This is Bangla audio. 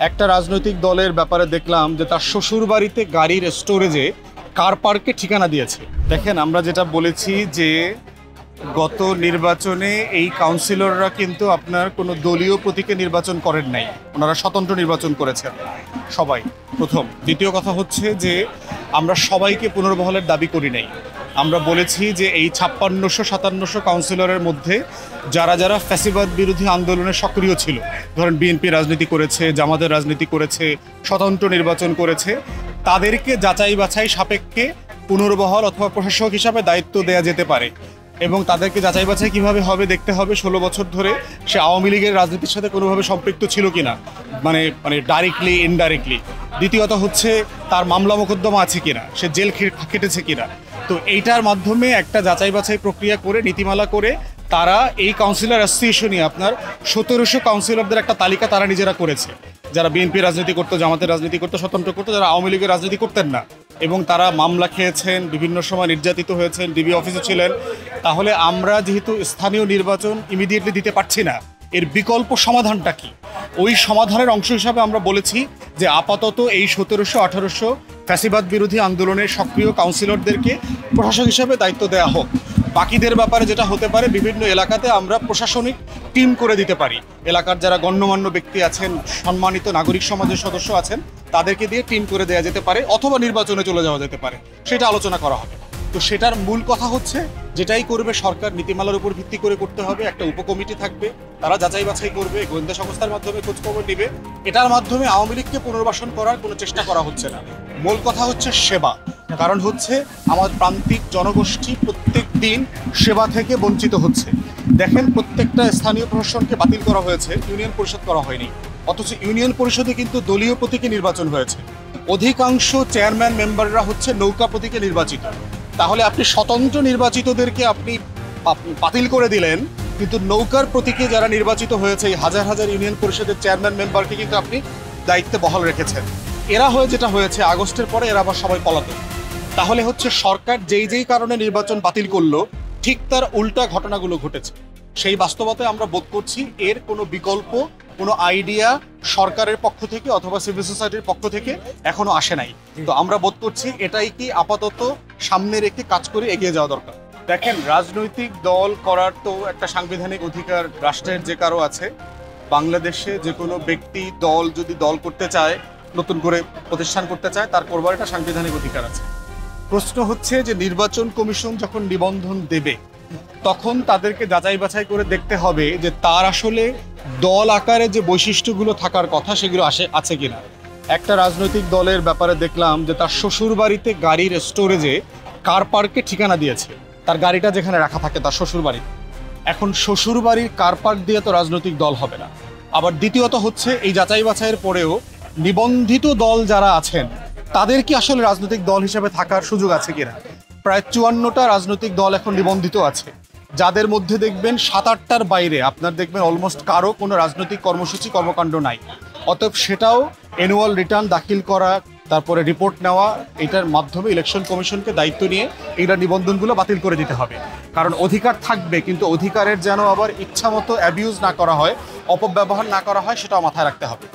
একটা রাজনৈতিক দলের ব্যাপারে দেখলাম যে তার শ্বশুর বাড়িতে গাড়ির স্টোরেজে কার পার্কে ঠিকানা দিয়েছে। দেখেন, আমরা যেটা বলেছি যে গত নির্বাচনে এই কাউন্সিলররা কিন্তু আপনার কোনো দলীয় প্রতীকে নির্বাচন করেন নাই, ওনারা স্বতন্ত্র নির্বাচন করেছেন সবাই। প্রথম। দ্বিতীয় কথা হচ্ছে যে আমরা সবাইকে পুনর্বহালের দাবি করি নাই। আমরা বলেছি যে এই ৫৬০০-৫৭০০ কাউন্সিলরের মধ্যে যারা যারা ফ্যাসিবাদ বিরোধী আন্দোলনে সক্রিয় ছিল, ধরেন বিএনপি রাজনীতি করেছে, জামাতের রাজনীতি করেছে, স্বতন্ত্র নির্বাচন করেছে, তাদেরকে যাচাই বাছাই সাপেক্ষে পুনর্বহাল অথবা প্রশাসক হিসাবে দায়িত্ব দেয়া যেতে পারে। এবং তাদেরকে যাচাই বাছাই কীভাবে হবে দেখতে হবে ১৬ বছর ধরে সে আওয়ামী লীগের রাজনীতির সাথে কোনোভাবে সম্পৃক্ত ছিল কিনা, মানে ডাইরেক্টলি ইনডাইরেক্টলি। দ্বিতীয়ত হচ্ছে তার মামলা মোকদ্দমা আছে কিনা, সে জেল খেটেছে কিনা। তো এইটার মাধ্যমে একটা যাচাই বাছাই প্রক্রিয়া করে নীতিমালা করে তারা এই কাউন্সিলর অ্যাসোসিয়েশনই আপনার ১৭০০ কাউন্সিলরদের একটা তালিকা তারা নিজেরা করেছে, যারা বিএনপি রাজনীতি করতো, জামাতের রাজনীতি করতো, স্বতন্ত্র করতো, যারা আওয়ামী লীগের রাজনীতি করতেন না, এবং তারা মামলা খেয়েছেন, বিভিন্ন সময় নির্যাতিত হয়েছেন, ডিবি অফিসে ছিলেন। তাহলে আমরা যেহেতু স্থানীয় নির্বাচন ইমিডিয়েটলি দিতে পারছি না, এর বিকল্প সমাধানটা কি? ওই সমাধানের অংশ হিসাবে আমরা বলেছি যে আপাতত এই ১৭০০-১৮০০ ফ্যাসিবাদ বিরোধী আন্দোলনের সক্রিয় কাউন্সিলরদেরকে প্রশাসক হিসাবে দায়িত্ব দেওয়া হোক। বাকিদের ব্যাপারে যেটা হতে পারে, বিভিন্ন এলাকাতে আমরা প্রশাসনিক টিম করে দিতে পারি। এলাকার যারা গণ্যমান্য ব্যক্তি আছেন, সম্মানিত নাগরিক সমাজের সদস্য আছেন, তাদেরকে দিয়ে টিম করে দেওয়া যেতে পারে, অথবা নির্বাচনে চলে যাওয়া যেতে পারে, সেটা আলোচনা করা হবে। তো সেটার মূল কথা হচ্ছে যেটাই করবে সরকার নীতিমালার উপর ভিত্তি করে করতে হবে। একটা উপকমিটি থাকবে, তারা যাচাই বাছাই করবে, গোয়েন্দা সংস্থার মাধ্যমে খোঁজখবর নেবে। এটার মাধ্যমে আওয়ামী লীগকে পুনর্বাসন করার কোনো চেষ্টা করা হচ্ছে না। মূল কথা হচ্ছে সেবা। কারণ হচ্ছে আমার প্রান্তিক জনগোষ্ঠী প্রত্যেক দিন সেবা থেকে বঞ্চিত হচ্ছে। দেখেন, প্রত্যেকটা স্থানীয় প্রশাসনকে বাতিল করা হয়েছে, ইউনিয়ন পরিষদ করা হয়নি। অথচ ইউনিয়ন পরিষদে কিন্তু দলীয় প্রতীকে নির্বাচন হয়েছে। অধিকাংশ চেয়ারম্যান মেম্বাররা হচ্ছে নৌকা প্রতীকে নির্বাচিত। তাহলে আপনি স্বতন্ত্র নির্বাচিতদেরকে আপনি বাতিল করে দিলেন, কিন্তু নৌকার প্রতীকে যারা নির্বাচিত হয়েছে এই হাজার হাজার ইউনিয়ন পরিষদের চেয়ারম্যান মেম্বারকে কিন্তু আপনি দায়িত্বে বহাল রেখেছেন। এরা যেটা হয়েছে আগস্টের পরে এরা আবার সবাই পলাতক। তাহলে হচ্ছে সরকার যেই কারণে নির্বাচন বাতিল করলো, ঠিক তার উল্টা ঘটনাগুলো ঘটেছে। সেই বাস্তবতায় আমরা বোধ করছি এর কোনো বিকল্প কোনো আইডিয়া সরকারের পক্ষ থেকে অথবা সিভিল সোসাইটির পক্ষ থেকে এখনো আসে নাই। তো আমরা বোধ করছি এটাই কি আপাতত সামনে রেখে কাজ করে এগিয়ে যাওয়া দরকার। দেখেন, রাজনৈতিক দল করার তো একটা সাংবিধানিক অধিকার রাষ্ট্রের যে কারো আছে। বাংলাদেশে যে কোনো ব্যক্তি দল যদি দল করতে চায়, নতুন করে প্রতিষ্ঠান করতে চায়, তার করবার একটা সাংবিধানিক অধিকার আছে। প্রশ্ন হচ্ছে যে নির্বাচন কমিশন যখন নিবন্ধন দেবে, তখন তাদেরকে যাচাই বাছাই করে দেখতে হবে যে তার আসলে দল আকারে যে বৈশিষ্ট্যগুলো থাকার কথা সেগুলো আছে কিনা। একটা রাজনৈতিক দলের ব্যাপারে দেখলাম যে তার শ্বশুর বাড়িতে গাড়ির স্টোরেজে কার পার্কে ঠিকানা দিয়েছে, তার গাড়িটা যেখানে রাখা থাকে তার শ্বশুর বাড়ি। এখন শ্বশুর বাড়ির কার পার্ক দিয়ে তো রাজনৈতিক দল হবে না। আবার দ্বিতীয়ত হচ্ছে এই যাচাই বাছাইয়ের পরেও নিবন্ধিত দল যারা আছেন তাদের কি আসলে রাজনৈতিক দল হিসেবে থাকার সুযোগ আছে কিনা। প্রায় ৫৪টা রাজনৈতিক দল এখন নিবন্ধিত আছে, যাদের মধ্যে দেখবেন ৭-৮টার বাইরে আপনার দেখবেন অলমোস্ট কারো কোনো রাজনৈতিক কর্মসূচি কর্মকাণ্ড নাই। অতএব সেটাও অ্যানুয়াল রিটার্ন দাখিল করা, তারপরে রিপোর্ট নেওয়া, এটার মাধ্যমে ইলেকশন কমিশনকে দায়িত্ব নিয়ে এইটা নিবন্ধনগুলো বাতিল করে দিতে হবে। কারণ অধিকার থাকবে, কিন্তু অধিকারের যেন আবার ইচ্ছা মতো অ্যাবিউজ না করা হয়, অপব্যবহার না করা হয়, সেটাও মাথায় রাখতে হবে।